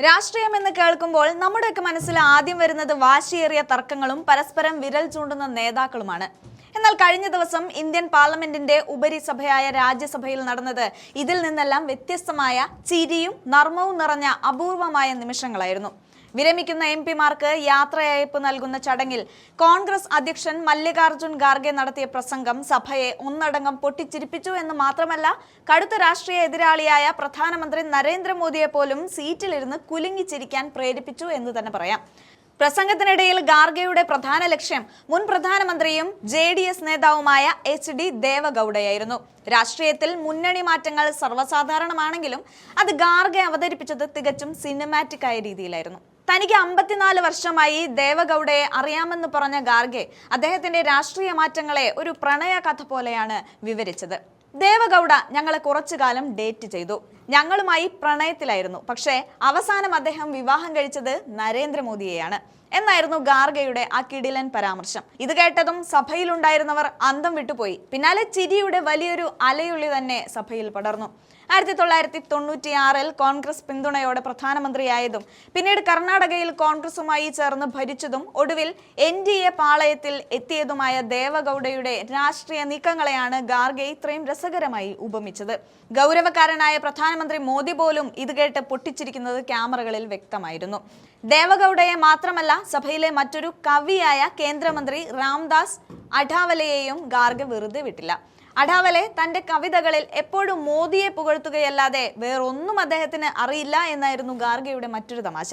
രാഷ്ട്രീയമെന്ന് കേൾക്കുമ്പോൾ നമ്മുടെയൊക്കെ മനസ്സിൽ ആദ്യം വരുന്നത് വാശിയേറിയ തർക്കങ്ങളും പരസ്പരം വിരൽ ചൂണ്ടുന്ന നേതാക്കളുമാണ്. എന്നാൽ കഴിഞ്ഞ ദിവസം ഇന്ത്യൻ പാർലമെന്റിന്റെ ഉപരിസഭയായ രാജ്യസഭയിൽ നടന്നത് ഇതിൽ നിന്നെല്ലാം വ്യത്യസ്തമായ ചിരിയും നർമ്മവും നിറഞ്ഞ അപൂർവമായ നിമിഷങ്ങളായിരുന്നു. വിരമിക്കുന്ന എംപിമാർക്ക് യാത്രയയപ്പ് നൽകുന്ന ചടങ്ങിൽ കോൺഗ്രസ് അധ്യക്ഷൻ മല്ലികാർജുൻ ഖാർഗെ നടത്തിയ പ്രസംഗം സഭയെ ഒന്നടങ്കം പൊട്ടിച്ചിരിപ്പിച്ചു എന്ന് മാത്രമല്ല, കടുത്ത രാഷ്ട്രീയ എതിരാളിയായ പ്രധാനമന്ത്രി നരേന്ദ്രമോദിയെ പോലും സീറ്റിലിരുന്ന് കുലുങ്ങിച്ചിരിക്കാൻ പ്രേരിപ്പിച്ചു എന്ന് തന്നെ പറയാം. പ്രസംഗത്തിനിടയിൽ ഖാർഗെയുടെ പ്രധാന ലക്ഷ്യം മുൻ പ്രധാനമന്ത്രിയും JDS നേതാവുമായ HD ദേവഗൌഡയായിരുന്നു. രാഷ്ട്രീയത്തിൽ മുന്നണി മാറ്റങ്ങൾ സർവ്വസാധാരണമാണെങ്കിലും അത് ഖാർഗെ അവതരിപ്പിച്ചത് തികച്ചും സിനിമാറ്റിക് ആയ രീതിയിലായിരുന്നു. തനിക്ക് 54 വർഷമായി ദേവഗൌഡയെ അറിയാമെന്ന് പറഞ്ഞ ഖാർഗെ അദ്ദേഹത്തിന്റെ രാഷ്ട്രീയ മാറ്റങ്ങളെ ഒരു പ്രണയ കഥ പോലെയാണ് വിവരിച്ചത്. ദേവഗൌഡ ഞങ്ങളെ കുറച്ചു കാലം ഡേറ്റ് ചെയ്തു, ഞങ്ങളുമായി പ്രണയത്തിലായിരുന്നു, പക്ഷേ അവസാനം അദ്ദേഹം വിവാഹം കഴിച്ചത് നരേന്ദ്രമോദിയെയാണ് എന്നായിരുന്നു ഖാർഗെയുടെ ആ കിടിലൻ പരാമർശം. ഇത് കേട്ടതും സഭയിലുണ്ടായിരുന്നവർ അന്തം വിട്ടുപോയി. പിന്നാലെ ചിരിയുടെ വലിയൊരു അലയുള്ളി തന്നെ സഭയിൽ പടർന്നു. 1996-ൽ കോൺഗ്രസ് പിന്തുണയോടെ പ്രധാനമന്ത്രിയായതും പിന്നീട് കർണാടകയിൽ കോൺഗ്രസുമായി ചേർന്ന് ഭരിച്ചതും ഒടുവിൽ NDA പാളയത്തിൽ എത്തിയതുമായ ദേവഗൌഡയുടെ രാഷ്ട്രീയ നീക്കങ്ങളെയാണ് ഖാർഗെ ഇത്രയും രസകരമായി ഉപമിച്ചത്. ഗൗരവക്കാരനായ പ്രധാനമന്ത്രി മോദി പോലും ഇത് കേട്ട് പൊട്ടിച്ചിരിക്കുന്നത് ക്യാമറകളിൽ വ്യക്തമായിരുന്നു. ദേവഗൌഡയെ മാത്രമല്ല, സഭയിലെ മറ്റൊരു കവിയായ കേന്ദ്രമന്ത്രി രാംദാസ് അഠാവലെയെയും ഖാർഗെ വെറുതെ വിട്ടില്ല. അഠാവലെ തന്റെ കവിതകളിൽ എപ്പോഴും മോദിയെ പുകഴ്ത്തുകയല്ലാതെ വേറൊന്നും അദ്ദേഹത്തിന് അറിയില്ല എന്നായിരുന്നു ഖാർഗെയുടെ മറ്റൊരു തമാശ.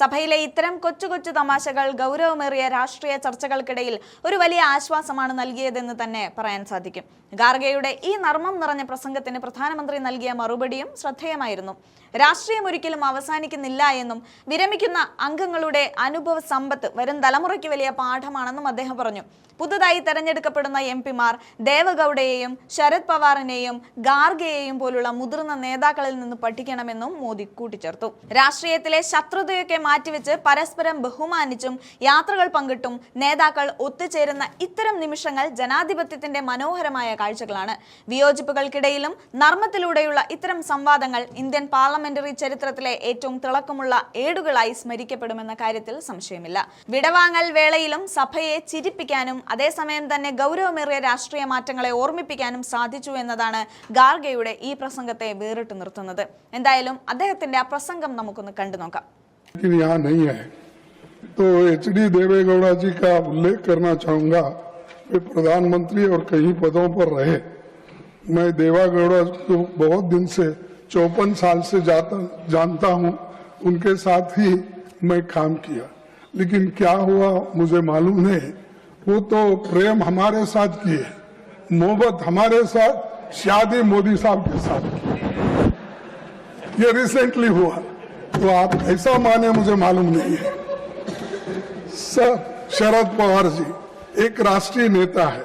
സഭയിലെ ഇത്തരം കൊച്ചു കൊച്ചു തമാശകൾ ഗൗരവമേറിയ രാഷ്ട്രീയ ചർച്ചകൾക്കിടയിൽ ഒരു വലിയ ആശ്വാസമാണ് നൽകിയതെന്ന് തന്നെ പറയാൻ സാധിക്കും. ഖാർഗെയുടെ ഈ നർമ്മം നിറഞ്ഞ പ്രസംഗത്തിന് പ്രധാനമന്ത്രി നൽകിയ മറുപടിയും ശ്രദ്ധേയമായിരുന്നു. രാഷ്ട്രീയം ഒരിക്കലും അവസാനിക്കുന്നില്ല എന്നും വിരമിക്കുന്ന അംഗങ്ങളുടെ അനുഭവ സമ്പത്ത് വരും തലമുറയ്ക്ക് വലിയ പാഠമാണെന്നും അദ്ദേഹം പറഞ്ഞു. പുതുതായി തെരഞ്ഞെടുക്കപ്പെടുന്ന എംപിമാർ ദേവഗൌഡയെയും ശരത് പവാറിനെയും ഖാർഗെയെയും പോലുള്ള മുതിർന്ന നേതാക്കളിൽ നിന്ന് പഠിക്കണമെന്നും മോദി കൂട്ടിച്ചേർത്തു. രാഷ്ട്രീയത്തിലെ ശത്രുതയൊക്കെ മാറ്റിവെച്ച് പരസ്പരം ബഹുമാനിച്ചും യാത്രകൾ പങ്കിട്ടും നേതാക്കൾ ഒത്തുചേരുന്ന ഇത്തരം നിമിഷങ്ങൾ ജനാധിപത്യത്തിന്റെ മനോഹരമായ കാഴ്ചകളാണ്. വിയോജിപ്പുകൾക്കിടയിലും നർമ്മത്തിലൂടെയുള്ള ഇത്തരം സംവാദങ്ങൾ ഇന്ത്യൻ പാർലമെന്ററി ചരിത്രത്തിലെ ഏറ്റവും തിളക്കമുള്ള ഏടുകളായി സ്മരിക്കപ്പെടുമെന്ന കാര്യത്തിൽ സംശയമില്ല. വിടവാങ്ങൽ വേളയിലും സഭയെ ചിരിപ്പിക്കാനും അതേസമയം തന്നെ ഗൗരവമേറിയ രാഷ്ട്രീയ മാറ്റങ്ങളെ ഓർമ്മിപ്പിക്കാനും സാധിച്ചു എന്നതാണ് ഖാർഗെയുടെ ഈ പ്രസംഗത്തെ വേറിട്ട് നിർത്തുന്നത്. എന്തായാലും അദ്ദേഹത്തിന്റെ ആ പ്രസംഗം നമുക്കൊന്ന് കണ്ടു നോക്കാം. तो HD देवेगौड़ा जी का उल्लेख करना चाहूंगा। वे प्रधानमंत्री और कई पदों पर रहे। मैं देवेगौड़ा को बहुत दिन से 54 साल से जानता हूं, उनके साथ ही मैं काम किया, लेकिन क्या हुआ मुझे मालूम नहीं। वो तो प्रेम हमारे साथ किए, मोहब्बत हमारे साथ, शादी मोदी साहब के साथ की, ये रिसेंटली हुआ। तो आप ऐसा माने मुझे मालूम नहीं है। सर शरद पवार जी एक राष्ट्रीय नेता है,